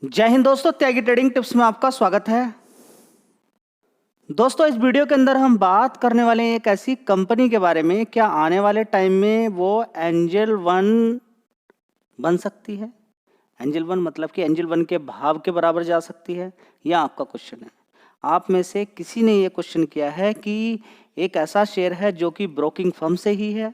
जय हिंद दोस्तों, त्यागी trading tips में आपका स्वागत है। दोस्तों, इस वीडियो के अंदर हम बात करने वाले हैं एक ऐसी कंपनी के बारे में, क्या आने वाले टाइम में वो एंजल वन बन सकती है। एंजल वन मतलब कि एंजल वन के भाव के बराबर जा सकती है, यह आपका क्वेश्चन है। आप में से किसी ने ये क्वेश्चन किया है कि एक ऐसा शेयर है जो कि ब्रोकिंग फर्म से ही है,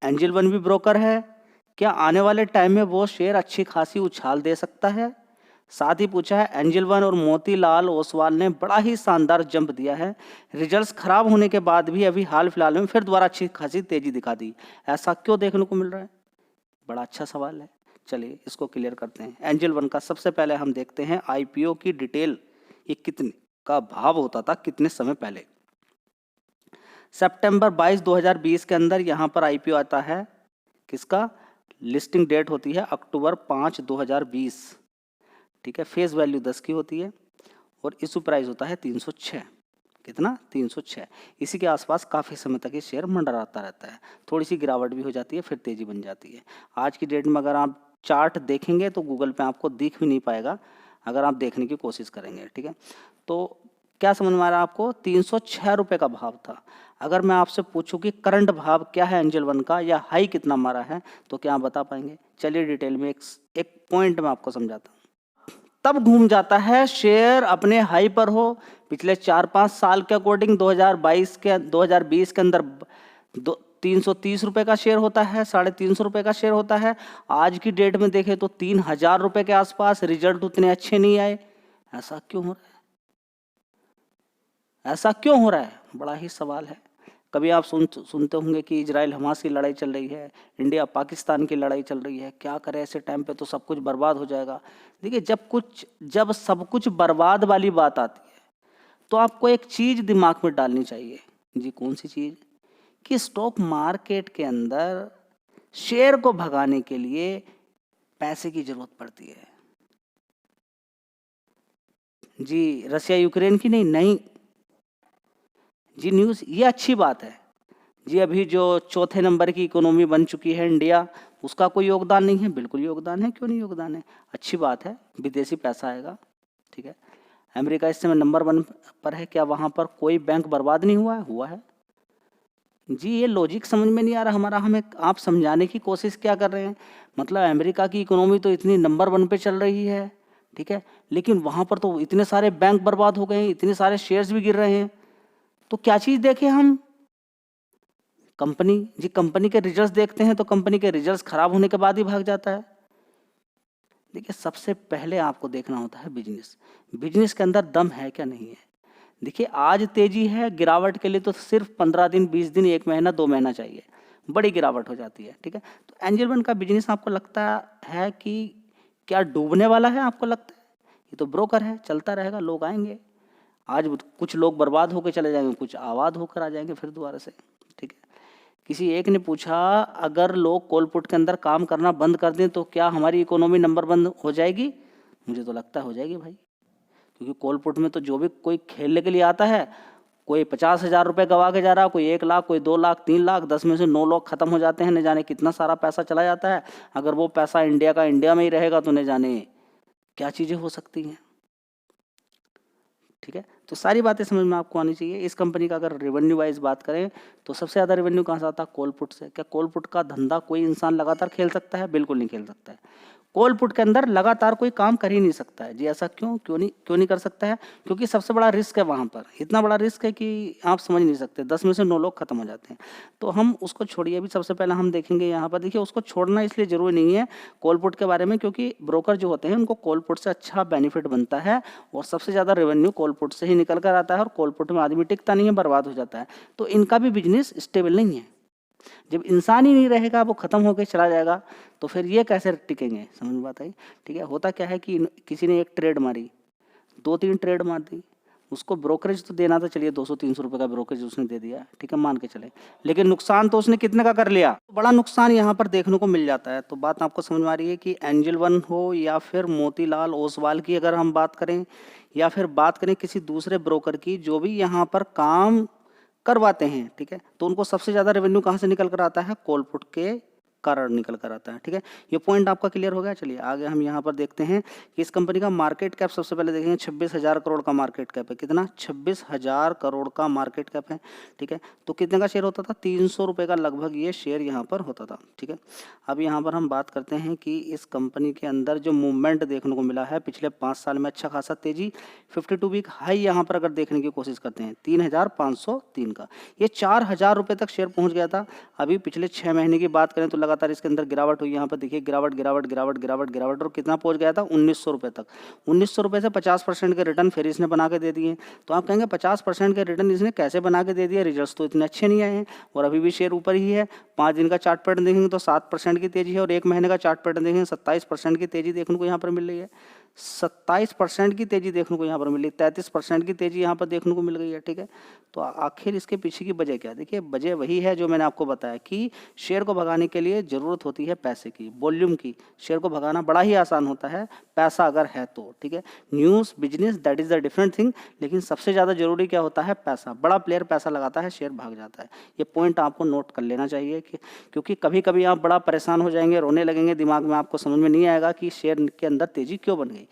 एंजल वन भी ब्रोकर है, क्या आने वाले टाइम में वो शेयर अच्छी खासी उछाल दे सकता है। साथ ही पूछा है एंजल वन और मोतीलाल ओसवाल ने बड़ा ही शानदार जंप दिया है, रिजल्ट्स खराब होने के बाद भी अभी हाल फिलहाल में फिर दोबारा अच्छी खासी तेजी दिखा दी, ऐसा क्यों देखने को मिल रहा है। बड़ा अच्छा सवाल है, चलिए इसको क्लियर करते हैं। एंजल वन का सबसे पहले हम देखते हैं आईपीओ की डिटेल, ये कितने का भाव होता था कितने समय पहले। सितंबर 22 2020 के अंदर यहाँ पर आईपीओ आता है, किसका लिस्टिंग डेट होती है अक्टूबर 5 2020, ठीक है। फेस वैल्यू 10 की होती है और इशू प्राइस होता है 306, कितना 306। इसी के आसपास काफ़ी समय तक ये शेयर मंडराता रहता है, थोड़ी सी गिरावट भी हो जाती है फिर तेजी बन जाती है। आज की डेट में अगर आप चार्ट देखेंगे तो गूगल पे आपको दिख भी नहीं पाएगा अगर आप देखने की कोशिश करेंगे, ठीक है। तो क्या समझ में आ रहा है आपको, 306 रुपये का भाव था। अगर मैं आपसे पूछूं कि करंट भाव क्या है एंजल वन का या हाई कितना मारा है, तो क्या आप बता पाएंगे। चलिए डिटेल में एक पॉइंट में आपको समझाता हूँ। तब घूम जाता है शेयर अपने हाई पर हो, पिछले 4-5 साल के अकॉर्डिंग 2020 के अंदर 330 रुपये का शेयर होता है, 350 रुपये का शेयर होता है। आज की डेट में देखें तो 3000 रुपये के आसपास, रिजल्ट उतने अच्छे नहीं आए। ऐसा क्यों हो रहा है, ऐसा क्यों हो रहा है, बड़ा ही सवाल है। कभी आप सुनते होंगे कि इजराइल हमास की लड़ाई चल रही है, इंडिया पाकिस्तान की लड़ाई चल रही है, क्या करें ऐसे टाइम पे, तो सब कुछ बर्बाद हो जाएगा। देखिए, जब सब कुछ बर्बाद वाली बात आती है तो आपको एक चीज़ दिमाग में डालनी चाहिए। जी, कौन सी चीज़, कि स्टॉक मार्केट के अंदर शेयर को भगाने के लिए पैसे की जरूरत पड़ती है। जी, रशिया यूक्रेन की नहीं जी, न्यूज़ ये अच्छी बात है जी। अभी जो चौथे नंबर की इकोनॉमी बन चुकी है इंडिया, उसका कोई योगदान नहीं है, बिल्कुल योगदान है, क्यों नहीं योगदान है, अच्छी बात है, विदेशी पैसा आएगा, ठीक है। अमेरिका इस समय नंबर 1 पर है, क्या वहाँ पर कोई बैंक बर्बाद नहीं हुआ है, हुआ है जी। ये लॉजिक समझ में नहीं आ रहा हमारा, हमें आप समझाने की कोशिश क्या कर रहे हैं। मतलब अमेरिका की इकोनॉमी तो इतनी नंबर 1 पे चल रही है, ठीक है, लेकिन वहाँ पर तो इतने सारे बैंक बर्बाद हो गए हैं, इतने सारे शेयर्स भी गिर रहे हैं, तो क्या चीज़ देखें हम, कंपनी जी। कंपनी के रिजल्ट्स देखते हैं तो कंपनी के रिजल्ट्स खराब होने के बाद ही भाग जाता है। देखिए, सबसे पहले आपको देखना होता है बिजनेस, बिजनेस के अंदर दम है क्या नहीं है। देखिए, आज तेजी है, गिरावट के लिए तो सिर्फ 15 दिन, 20 दिन, 1 महीना, 2 महीना चाहिए, बड़ी गिरावट हो जाती है, ठीक है। तो एंजल वन का बिजनेस आपको लगता है कि क्या डूबने वाला है, आपको लगता है ये तो ब्रोकर है, चलता रहेगा, लोग आएंगे, आज कुछ लोग बर्बाद होकर चले जाएंगे, कुछ आबाद होकर आ जाएंगे फिर दोबारा से, ठीक है। किसी एक ने पूछा, अगर लोग कॉल पुट के अंदर काम करना बंद कर दें तो क्या हमारी इकोनॉमी नंबर 1 हो जाएगी। मुझे तो लगता है हो जाएगी भाई, क्योंकि कॉल पुट में तो जो भी कोई खेलने के लिए आता है, कोई 50,000 रुपये गवा के जा रहा है, कोई 1 लाख, कोई 2 लाख, 3 लाख, 10 में से 9 लोग खत्म हो जाते हैं, न जाने कितना सारा पैसा चला जाता है। अगर वो पैसा इंडिया का इंडिया में ही रहेगा तो न जाने क्या चीज़ें हो सकती हैं, ठीक है। तो सारी बातें समझ में आपको आनी चाहिए। इस कंपनी का अगर रेवेन्यू वाइज बात करें तो सबसे ज़्यादा रेवेन्यू कहाँ से आता है, कॉल पुट से। क्या कॉल पुट का धंधा कोई इंसान लगातार खेल सकता है, बिल्कुल नहीं खेल सकता है। कॉल पुट के अंदर लगातार कोई काम कर ही नहीं सकता है जी। ऐसा क्यों नहीं कर सकता है, क्योंकि सबसे बड़ा रिस्क है वहाँ पर, इतना बड़ा रिस्क है कि आप समझ नहीं सकते, 10 में से 9 लोग खत्म हो जाते हैं। तो हम उसको छोड़िए, अभी सबसे पहले हम देखेंगे यहाँ पर। देखिए, उसको छोड़ना इसलिए ज़रूरी नहीं है कॉल पुट के बारे में, क्योंकि ब्रोकर जो होते हैं उनको कॉल पुट से अच्छा बेनिफिट बनता है और सबसे ज़्यादा रेवेन्यू कॉल पुट से ही निकल कर आता है, और कॉल पुट में आदमी टिकता नहीं है, बर्बाद हो जाता है। तो इनका भी बिजनेस स्टेबल नहीं है। जब इंसान ही नहीं रहेगा, वो खत्म होकर चला जाएगा, तो फिर ये कैसे टिकेंगे, समझ में बात आई, ठीक है। होता क्या है कि किसी ने एक ट्रेड मारी, 2-3 ट्रेड मार दी, उसको ब्रोकरेज तो देना था, चलिए 200-300 रुपये का ब्रोकरेज उसने दे दिया, ठीक है, मान के चले, लेकिन नुकसान तो उसने कितने का कर लिया, तो बड़ा नुकसान यहाँ पर देखने को मिल जाता है। तो बात आपको समझ में आ रही है कि एंजल वन हो या फिर मोतीलाल ओसवाल की अगर हम बात करें, या फिर बात करें किसी दूसरे ब्रोकर की जो भी यहाँ पर काम करवाते हैं, ठीक है, तो उनको सबसे ज़्यादा रेवेन्यू कहाँ से निकल कर आता है, कॉल पुट के कारण निकल कर आता है। ठीक है, ये पॉइंट आपका क्लियर हो गया। चलिए आगे हम यहाँ पर देखते हैं कि इस कंपनी का मार्केट कैप सबसे पहले देखेंगे। 26,000 करोड़ का मार्केट कैप है। कितना? 26,000 करोड़ का मार्केट कैप है। ठीक है, तो कितने का शेयर होता था? 300 रुपये का लगभग ये शेयर यहाँ पर होता था। ठीक है, अब यहाँ पर हम बात करते हैं कि इस कंपनी के अंदर जो मूवमेंट देखने को मिला है पिछले 5 साल में, अच्छा खासा तेजी। 52 वीक हाई यहाँ पर अगर देखने की कोशिश करते हैं 3,503 का, ये 4,000 रुपये तक शेयर पहुँच गया था। अभी पिछले 6 महीने की बात करें तो लगातार इसके अंदर गिरावट हुई। यहाँ पर देखिए गिरावट गिरावट गिरावट गिरावट गिरावट, और कितना पहुंच गया था? 1,900 रुपये तक। 1,900 रुपये से 50% के रिटर्न फिर इसने बना के दे दिए। तो आप कहेंगे 50% के रिटर्न इसने कैसे बना के दे दिए? रिजल्ट्स तो इतने अच्छे नहीं आए हैं और अभी भी शेयर ऊपर ही है। 5 दिन का चार्ट पैटर्न देखेंगे तो 7% की तेजी है, और 1 महीने का चार्ट पैटर्न देखेंगे 27% की तेजी देखने को यहाँ पर मिल रही है। 27% की तेजी देखने को यहाँ पर मिली, 33% की तेजी यहाँ पर देखने को मिल गई है। ठीक है, तो आखिर इसके पीछे की वजह क्या है? देखिए वजह वही है जो मैंने आपको बताया कि शेयर को भगाने के लिए ज़रूरत होती है पैसे की, वॉल्यूम की। शेयर को भगाना बड़ा ही आसान होता है पैसा अगर है तो। ठीक है, news business that is the different thing, लेकिन सबसे ज़्यादा जरूरी क्या होता है? पैसा। बड़ा प्लेयर पैसा लगाता है, शेयर भाग जाता है। ये पॉइंट आपको नोट कर लेना चाहिए कि क्योंकि कभी कभी आप बड़ा परेशान हो जाएंगे, रोने लगेंगे, दिमाग में आपको समझ में नहीं आएगा कि शेयर के अंदर तेजी क्यों बन गई।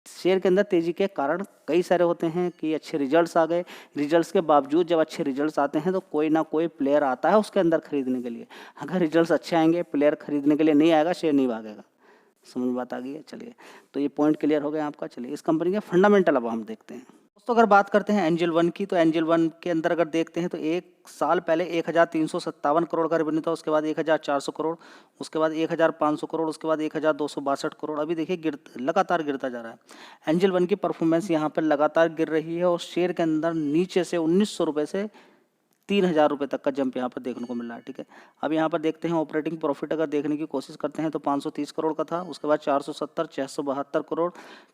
शेयर के अंदर तेजी के कारण कई सारे होते हैं कि अच्छे रिजल्ट्स आ गए। रिजल्ट्स के बावजूद जब अच्छे रिजल्ट्स आते हैं तो कोई ना कोई प्लेयर आता है उसके अंदर खरीदने के लिए। अगर रिजल्ट्स अच्छे आएंगे, प्लेयर खरीदने के लिए नहीं आएगा, शेयर नहीं भागेगा। समझ में बात आ गई है? चलिए, तो ये पॉइंट क्लियर हो गया आपका। चलिए इस कंपनी के फंडामेंटल अब हम देखते हैं। दोस्तों अगर बात करते हैं एंजल वन की, तो एंजल वन के अंदर अगर देखते हैं तो 1 साल पहले 1,357 करोड़ का रेवेन्यू था, उसके बाद 1,400 करोड़, उसके बाद 1,500 करोड़, उसके बाद 1,262 करोड़। अभी देखिए लगातार गिरता जा रहा है। एंजल वन की परफॉर्मेंस यहाँ पर लगातार गिर रही है और शेयर के अंदर नीचे से 1,900 रुपये से 3,000 रुपये तक का जंप यहाँ पर देखने को मिल रहा है। ठीक है, अब यहाँ पर देखते हैं ऑपरेटिंग प्रॉफिट अगर देखने की कोशिश करते हैं तो 530 करोड़ का था, उसके बाद 470, 672 करोड़,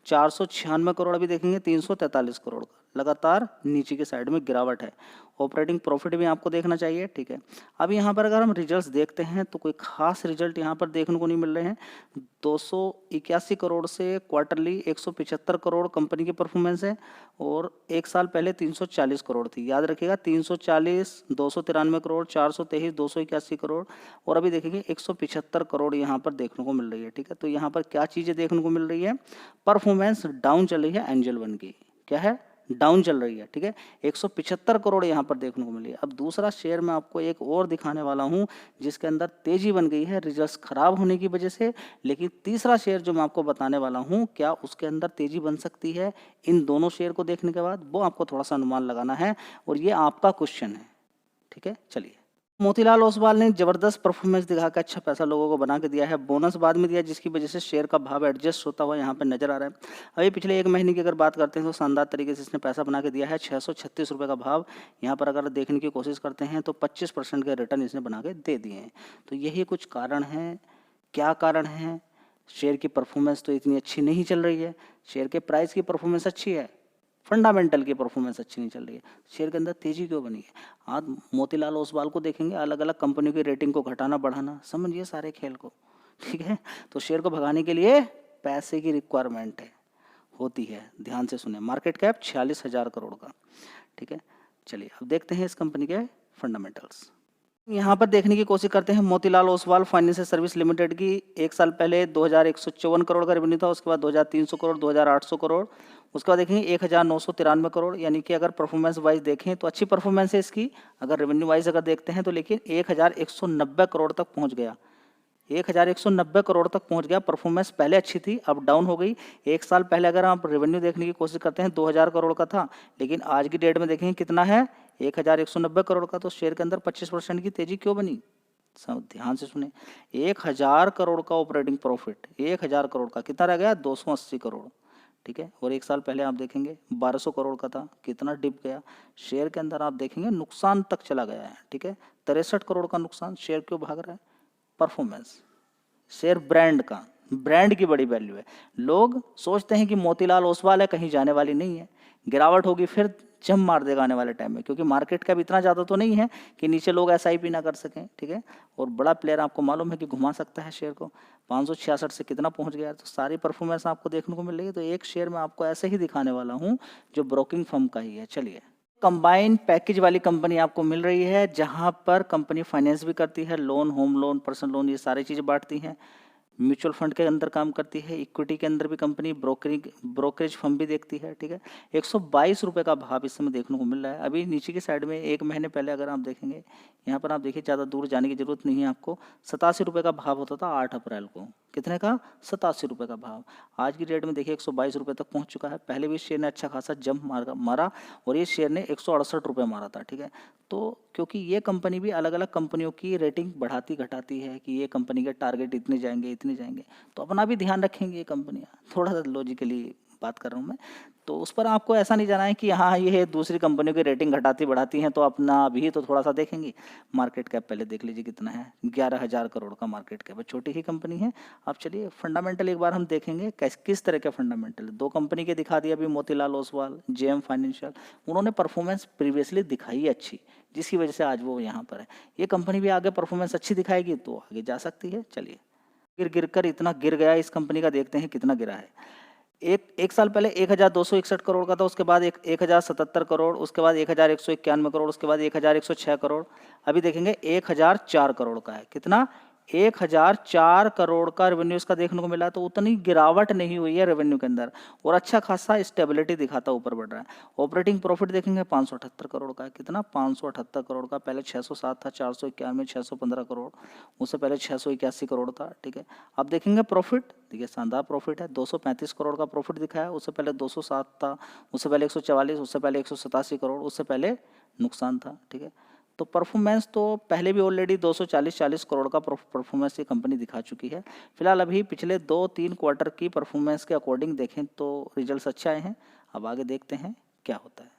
496 करोड़, अभी देखेंगे 343 करोड़ का। लगातार नीचे के साइड में गिरावट है। ऑपरेटिंग प्रॉफिट भी आपको देखना चाहिए। ठीक है, अब यहाँ पर अगर हम रिजल्ट्स देखते हैं तो कोई खास रिजल्ट यहाँ पर देखने को नहीं मिल रहे हैं। 281 करोड़ से क्वार्टरली 175 करोड़ कंपनी की परफॉर्मेंस है, और 1 साल पहले 340 करोड़ थी। याद रखिएगा, 340, 293 करोड़, 423, 281 करोड़, और अभी देखेंगे 175 करोड़ यहाँ पर देखने को मिल रही है। ठीक है, तो यहाँ पर क्या चीज़ें देखने को मिल रही है? परफॉर्मेंस डाउन चल रही है एंजल वन की। क्या है? डाउन चल रही है। ठीक है, 175 करोड़ यहाँ पर देखने को मिली है। अब दूसरा शेयर मैं आपको एक और दिखाने वाला हूँ जिसके अंदर तेजी बन गई है रिजल्ट्स खराब होने की वजह से, लेकिन तीसरा शेयर जो मैं आपको बताने वाला हूँ, क्या उसके अंदर तेजी बन सकती है इन दोनों शेयर को देखने के बाद? वो आपको थोड़ा सा अनुमान लगाना है और ये आपका क्वेश्चन है। ठीक है, चलिए। मोतीलाल ओसवाल ने जबरदस्त परफॉर्मेंस दिखा के अच्छा पैसा लोगों को बना के दिया है। बोनस बाद में दिया जिसकी वजह से शेयर का भाव एडजस्ट होता हुआ यहाँ पर नजर आ रहा है। अभी पिछले 1 महीने की अगर बात करते हैं तो शानदार तरीके से इसने पैसा बना के दिया है। 636 रुपये का भाव यहाँ पर अगर देखने की कोशिश करते हैं तो 25% के रिटर्न इसने बना के दे दिए हैं। तो यही कुछ कारण हैं। क्या कारण है? शेयर की परफॉर्मेंस तो इतनी अच्छी नहीं चल रही है। शेयर के प्राइस की परफॉर्मेंस अच्छी है, फंडामेंटल की परफॉर्मेंस अच्छी नहीं चल रही है। शेयर के अंदर तेजी क्यों बनी है? आज मोतीलाल ओसवाल को देखेंगे, अलग अलग कंपनियों की रेटिंग को घटाना बढ़ाना, समझिए सारे खेल को। ठीक है, तो शेयर को भगाने के लिए पैसे की रिक्वायरमेंट है, होती है। ध्यान से सुने, मार्केट कैप 46,000 करोड़ का। ठीक है, चलिए अब देखते हैं इस कंपनी के फंडामेंटल्स। यहाँ पर देखने की कोशिश करते हैं Motilal Oswal financial service limited की। 1 साल पहले 2,154 करोड़ का रेवेन्यू था, उसके बाद 2,300 करोड़, 2,800 करोड़, उसके बाद देखेंगे 1,993 करोड़। यानी कि अगर परफॉर्मेंस वाइज देखें तो अच्छी परफॉर्मेंस है इसकी। अगर रेवेन्यू वाइज अगर देखते हैं तो लेकिन 1,190 करोड़ तक पहुँच गया। 1,190 करोड़ तक पहुंच गया। परफॉर्मेंस पहले अच्छी थी, अब डाउन हो गई। 1 साल पहले अगर आप रेवेन्यू देखने की कोशिश करते हैं 2,000 करोड़ का था, लेकिन आज की डेट में देखेंगे कितना है? 1,190 करोड़ का। तो शेयर के अंदर 25% की तेजी क्यों बनी? सब ध्यान से सुने। 1,000 करोड़ का ऑपरेटिंग प्रॉफिट, 1,000 करोड़ का कितना रह गया? 280 करोड़। ठीक है, और 1 साल पहले आप देखेंगे 1,200 करोड़ का था, कितना डिप गया। शेयर के अंदर आप देखेंगे नुकसान तक चला गया है। ठीक है, 63 करोड़ का नुकसान। शेयर क्यों भाग रहा है? परफॉर्मेंस। शेयर ब्रांड का, ब्रांड की बड़ी वैल्यू है। लोग सोचते हैं कि मोतीलाल ओसवाल है, कहीं जाने वाली नहीं है, गिरावट होगी फिर जम मार देगा आने वाले टाइम में, क्योंकि मार्केट कैप इतना ज़्यादा तो नहीं है कि नीचे लोग SIP ना कर सकें। ठीक है, और बड़ा प्लेयर आपको मालूम है कि घुमा सकता है शेयर को। 566 से कितना पहुंच गया, तो सारी परफॉर्मेंस आपको देखने को मिल रही है। तो एक शेयर में आपको ऐसे ही दिखाने वाला हूँ जो ब्रोकिंग फर्म का ही है। चलिए कंबाइन पैकेज वाली कंपनी आपको मिल रही है, जहां पर कंपनी फाइनेंस भी करती है, loan, home loan, personal loan, ये सारी चीज़ें बांटती हैं, म्यूचुअल फंड के अंदर काम करती है, इक्विटी के अंदर भी कंपनी ब्रोकरेज फर्म भी देखती है। ठीक है, 122 रुपये का भाव इस समय देखने को मिल रहा है। अभी नीचे की साइड में एक महीने पहले अगर आप देखेंगे, यहाँ पर आप देखिए, ज़्यादा दूर जाने की जरूरत नहीं है आपको, 87 रुपये का भाव होता था 8 अप्रैल को। कितने का? 87 रुपये का भाव। आज की डेट में देखिए 122 रुपये तक पहुँच चुका है। पहले भी शेयर ने अच्छा खासा जंप मारा और ये शेयर ने 168 रुपये मारा था। ठीक है, तो क्योंकि ये कंपनी भी अलग अलग कंपनियों की रेटिंग बढ़ाती घटाती है कि ये कंपनी के टारगेट इतने जाएंगे, इतने जाएंगे, तो अपना भी ध्यान रखेंगे ये कंपनियां। थोड़ा सा लॉजिकली बात कर रहा हूँ मैं, तो उस पर आपको ऐसा नहीं जाना है कि हाँ ये दूसरी कंपनियों की रेटिंग घटाती बढ़ाती हैं तो अपना भी तो थोड़ा सा देखेंगे। मार्केट कैप पहले देख लीजिए कितना है, 11,000 करोड़ का मार्केट कैप है, छोटी ही कंपनी है। अब चलिए फंडामेंटल एक बार हम देखेंगे किस तरह के फंडामेंटल। दो कंपनी के दिखा दिया अभी, मोतीलाल ओसवाल, जेएम फाइनेंशियल, उन्होंने परफॉर्मेंस प्रीवियसली दिखाई अच्छी, जिसकी वजह से आज वो यहाँ पर है। ये कंपनी भी आगे परफॉर्मेंस अच्छी दिखाएगी तो आगे जा सकती है। चलिए, गिर कर इतना गिर गया इस कंपनी का, देखते हैं कितना गिरा है। एक साल पहले 1,261 करोड़ का था, उसके बाद 1,077 करोड़, उसके बाद 1,191 करोड़, उसके बाद 1,106 करोड़, अभी देखेंगे 1,004 करोड़ का है। कितना? 1,004 करोड़ का रेवेन्यू इसका देखने को मिला। तो उतनी गिरावट नहीं हुई है रेवेन्यू के अंदर और अच्छा खासा स्टेबिलिटी दिखाता ऊपर बढ़ रहा है। ऑपरेटिंग प्रॉफिट देखेंगे 578 करोड़ का है। कितना? 578 करोड़ का। पहले 607 था, 491 में 615 करोड़, उससे पहले 681 करोड़ था। ठीक है, अब देखेंगे प्रॉफिट, देखिए शानदार प्रॉफिट है, 235 करोड़ का प्रॉफिट दिखाया, उससे पहले 207 था, उससे पहले 144, उससे पहले 187 करोड़, उससे पहले नुकसान था। ठीक है, तो परफॉर्मेंस तो पहले भी ऑलरेडी 240 करोड़ का परफॉर्मेंस ये कंपनी दिखा चुकी है। फिलहाल अभी पिछले 2-3 क्वार्टर की परफॉर्मेंस के अकॉर्डिंग देखें तो रिजल्ट्स अच्छे आए हैं। अब आगे देखते हैं क्या होता है।